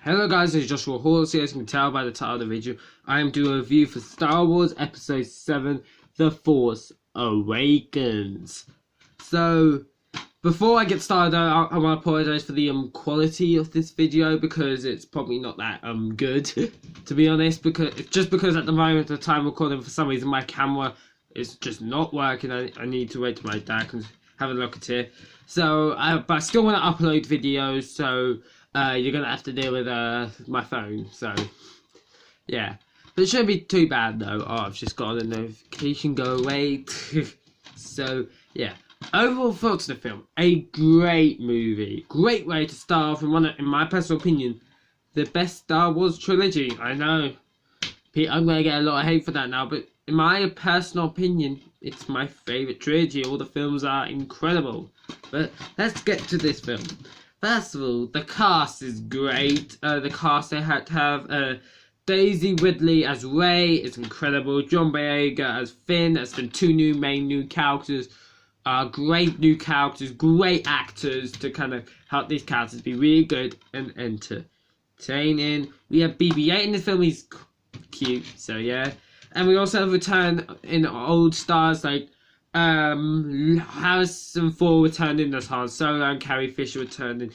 Hello guys, it's Joshua Hall. So as you can tell by the title of the video, I am doing a review for Star Wars Episode 7, The Force Awakens. So, before I get started, I want to apologise for the quality of this video, because it's probably not that good, to be honest, because at the moment, the time recording, for some reason my camera is just not working. I need to wait till my dad can have a look at it. So, but I still want to upload videos, so you're gonna have to deal with my phone. So yeah, but it shouldn't be too bad though. Oh, I've just got a notification, go away. So yeah, overall thoughts of the film: a great movie, great way to start off, and in my personal opinion, the best Star Wars trilogy. I know I'm gonna get a lot of hate for that now, but in my personal opinion, it's my favourite trilogy. All the films are incredible. But let's get to this film. First of all, the cast is great. The cast they had to have Daisy Ridley as Rey is incredible. John Boyega as Finn. That's been two main new characters. Great new characters, great actors to kind of help these characters be really good and entertaining. We have BB-8 in this film. He's cute, so yeah. And we also have return in old stars like Harrison Ford returning as Han Solo, and Carrie Fisher returning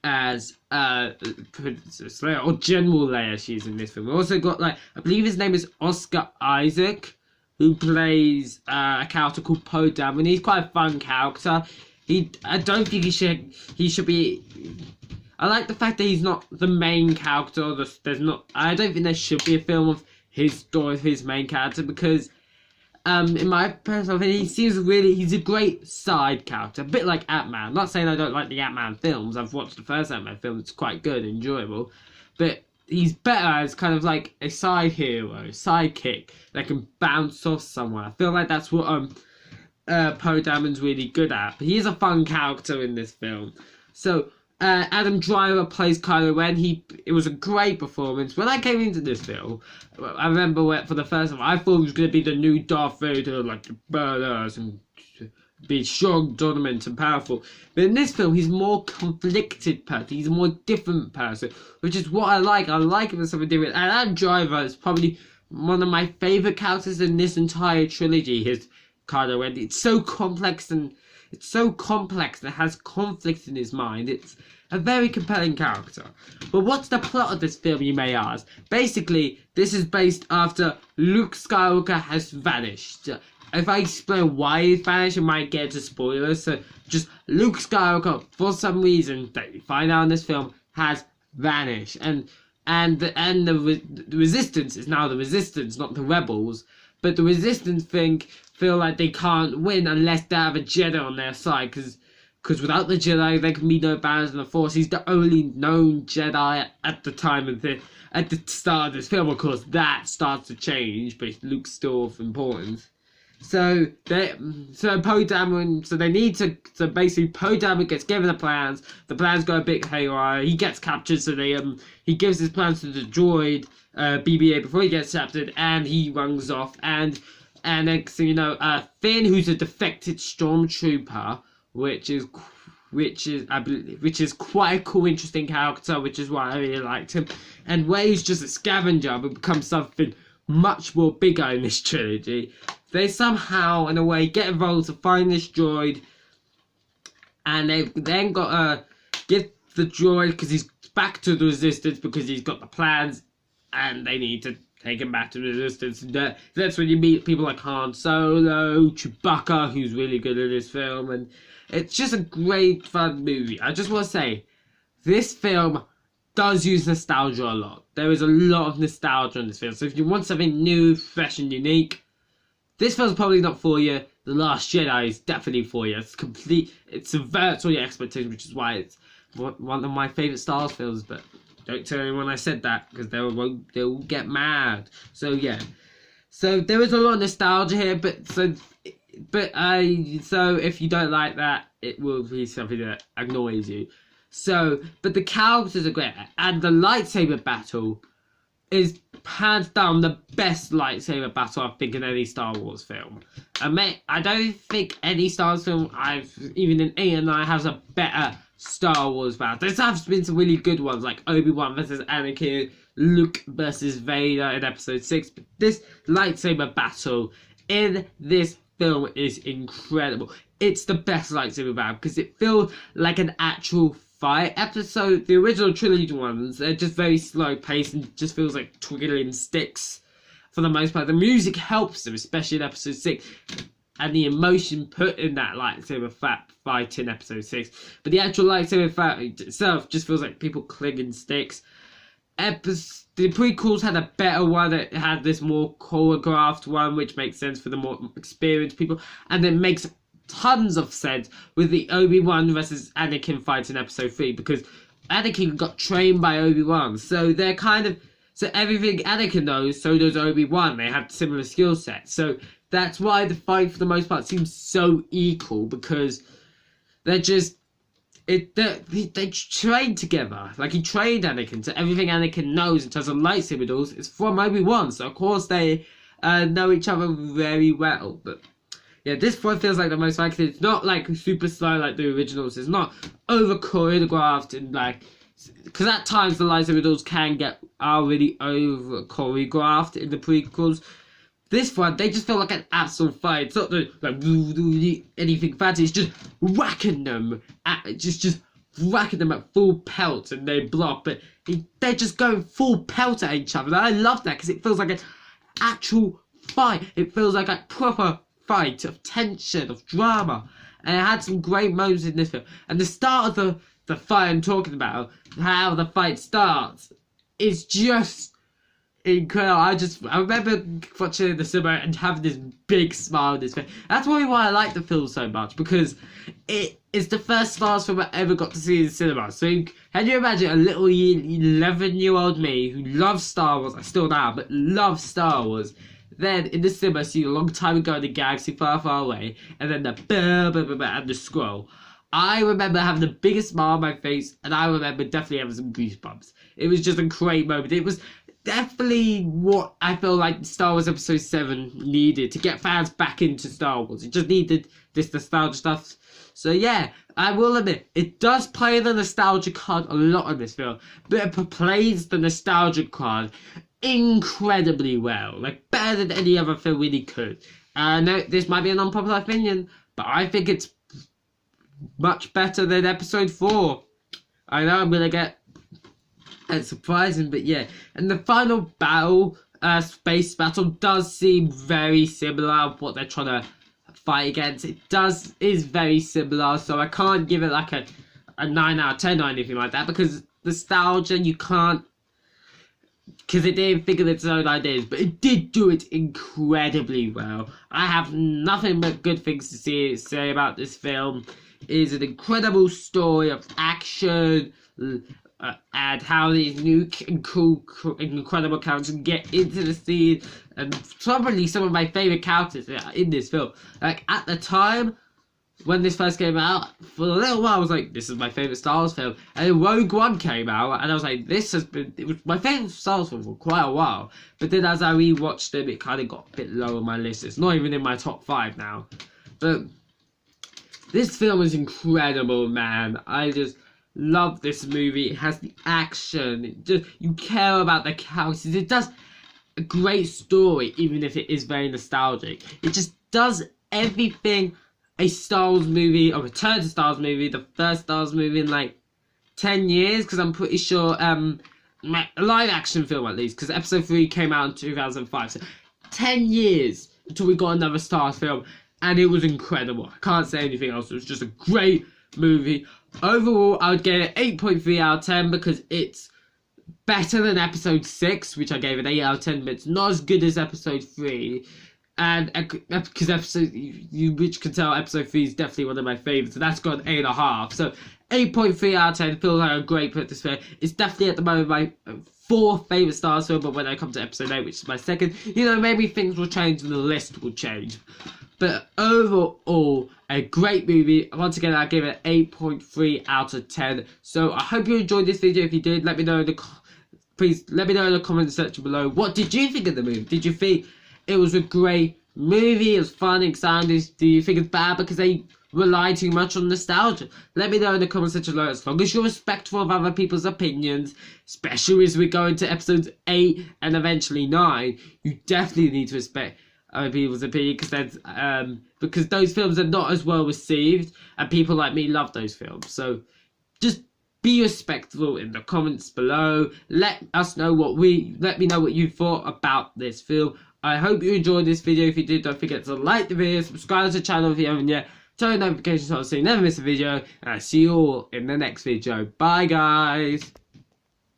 as Princess Leia, or General Leia. She's in this film. We also got, like, I believe his name is Oscar Isaac, who plays a character called Poe Dameron. He's quite a fun character. I don't think he should be. I like the fact that he's not the main character. I don't think there should be a film of his story of his main character, because in my personal opinion, he's a great side character, a bit like Ant-Man. I'm not saying I don't like the Ant-Man films. I've watched the first Ant-Man film. It's quite good, enjoyable, but he's better as kind of like a side hero, sidekick that can bounce off somewhere. I feel like that's what Poe Dameron's really good at. But he is a fun character in this film. So Adam Driver plays Kylo Ren. It was a great performance. When I came into this film, I remember for the first time, I thought it was going to be the new Darth Vader, like the badass and be strong, dominant and powerful. But in this film, he's more conflicted person. He's a more different person, which is what I like. I like him as something different. And Adam Driver is probably one of my favourite characters in this entire trilogy. His Kylo Ren. It's so complex and has conflict in his mind. It's a very compelling character. But what's the plot of this film, you may ask? Basically, this is based after Luke Skywalker has vanished. If I explain why he's vanished, I might get to spoilers. So, just Luke Skywalker, for some reason that you find out in this film, has vanished. And the Resistance is now the Resistance, not the Rebels. But the Resistance feel like they can't win unless they have a Jedi on their side, because without the Jedi there can be no balance in the Force. He's the only known Jedi at the time of at the start of this film. Of course, that starts to change, but Luke's still of importance. So Poe Dameron, so basically Poe Dameron gets given the plans. The plans go a bit haywire. He gets captured, so he gives his plans to the droid BB-8 before he gets captured, and he runs off. And next thing you know, Finn, who's a defected stormtrooper, which is quite a cool, interesting character, which is why I really liked him. And Rey's just a scavenger, but becomes something much more bigger in this trilogy. They somehow, in a way, get involved to find this droid, and they've then got to give the droid, because he's back to the Resistance, because he's got the plans, and they need to take him back to the Resistance. That's when you meet people like Han Solo, Chewbacca, who's really good in this film, and it's just a great, fun movie. I just want to say, this film does use nostalgia a lot. There is a lot of nostalgia in this film, so if you want something new, fresh and unique, this film's probably not for you. The Last Jedi is definitely for you. It subverts all your expectations, which is why it's one of my favourite Star Wars films, but don't tell anyone I said that, because they'll get mad. So yeah, so there is a lot of nostalgia here, so if you don't like that, it will be something that annoys you. So, but the characters are great, and the lightsaber battle is hands down the best lightsaber battle I think in any Star Wars film. I don't think any Star Wars film even in A and I has a better Star Wars battles. There's have been some really good ones, like Obi-Wan versus Anakin, Luke versus Vader in episode 6. But this lightsaber battle in this film is incredible. It's the best lightsaber battle because it feels like an actual fight. The original trilogy ones, they're just very slow paced and just feels like twiddling sticks for the most part. The music helps them, especially in episode 6. And the emotion put in that lightsaber fight in episode 6. But the actual lightsaber fight itself just feels like people clinging sticks. The prequels had a better one. It had this more choreographed one, which makes sense for the more experienced people. And it makes tons of sense with the Obi-Wan versus Anakin fight in episode 3. Because Anakin got trained by Obi-Wan. So they're kind of... So everything Anakin knows, so does Obi-Wan. They have similar skill sets. So that's why the fight, for the most part, seems so equal, because they're just... They train together. Like, he trained Anakin, so everything Anakin knows in terms of lightsaber duels is from Obi-Wan. So, of course, they know each other very well. But, yeah, this one feels like the most likely. It's not, like, super slow like the originals. It's not over-choreographed and, like... Because at times the lightsaber duels are really over-choreographed in the prequels. This one, they just feel like an absolute fight. It's not like anything fancy. It's just whacking them just whacking them at full pelt, and they block. But they're just going full pelt at each other. And I love that because it feels like an actual fight. It feels like a proper fight of tension, of drama. And it had some great moments in this film. And the start of the fight I'm talking about, how the fight starts, is just incredible. I remember watching the cinema and having this big smile on this face. That's probably why I like the film so much, because it is the first Star Wars film I ever got to see in the cinema. So can you imagine a little 11-year-old me who loves Star Wars, I still now, but loves Star Wars, then in the cinema, see a long time ago in the galaxy far, far away, and then and the scroll. I remember having the biggest smile on my face, and I remember definitely having some goosebumps. It was just a great moment. It was definitely what I feel like Star Wars Episode 7 needed to get fans back into Star Wars. It just needed this nostalgia stuff. So yeah, I will admit, it does play the nostalgia card a lot in this film, but it plays the nostalgia card incredibly well. Like, better than any other film really could. I know this might be an unpopular opinion, but I think it's much better than Episode 4. I know I'm gonna get... It's surprising, but yeah. And the final battle, space battle, does seem very similar to what they're trying to fight against. It is very similar, so I can't give it like a 9 out of 10 or anything like that, because nostalgia, you can't... Because it didn't figure its own ideas, but it did do it incredibly well. I have nothing but good things to say about this film. It is an incredible story of action, and how these new and cool, incredible characters get into the scene, and probably some of my favourite characters in this film. Like, at the time, when this first came out, for a little while I was like, this is my favourite Star Wars film. And then Rogue One came out, and I was like, it was my favourite Star Wars film for quite a while. But then as I rewatched them, it kind of got a bit low on my list. It's not even in my top 5 now. But this film is incredible, man. I just love this movie. It has the action. You care about the characters. It does a great story, even if it is very nostalgic. It just does everything a Star Wars movie, a return to Star Wars movie, the first Star Wars movie in like 10 years, because I'm pretty sure, a live action film at least, because Episode 3 came out in 2005, so 10 years until we got another Star Wars film, and it was incredible. I can't say anything else. It was just a great movie. Overall, I would give it 8.3 out of 10, because it's better than Episode 6, which I gave an 8 out of 10, but it's not as good as Episode 3. And because which can tell Episode 3 is definitely one of my favourites, and that's got an 8.5. So 8.3 out of 10 feels like a great put this way. It's definitely at the moment my 4th favourite Star Wars film, but when I come to Episode 8, which is my 2nd, maybe things will change and the list will change. But overall, a great movie. Once again, I give it 8.3 out of 10. So I hope you enjoyed this video. If you did, let me know please let me know in the comment section below. What did you think of the movie? Did you think it was a great movie? It was fun, exciting? Do you think it's bad because they rely too much on nostalgia. Let me know in the comments section below. As long as you're respectful of other people's opinions, especially as we go into episodes 8 and eventually 9, you definitely need to respect other people's opinion, because those films are not as well received, and people like me love those films. So just be respectful in the comments below. Let me know what you thought about this film. I hope you enjoyed this video. If you did, don't forget to like the video, subscribe to the channel if you haven't yet, turn on notifications so you never miss a video, and I'll see you all in the next video. Bye guys.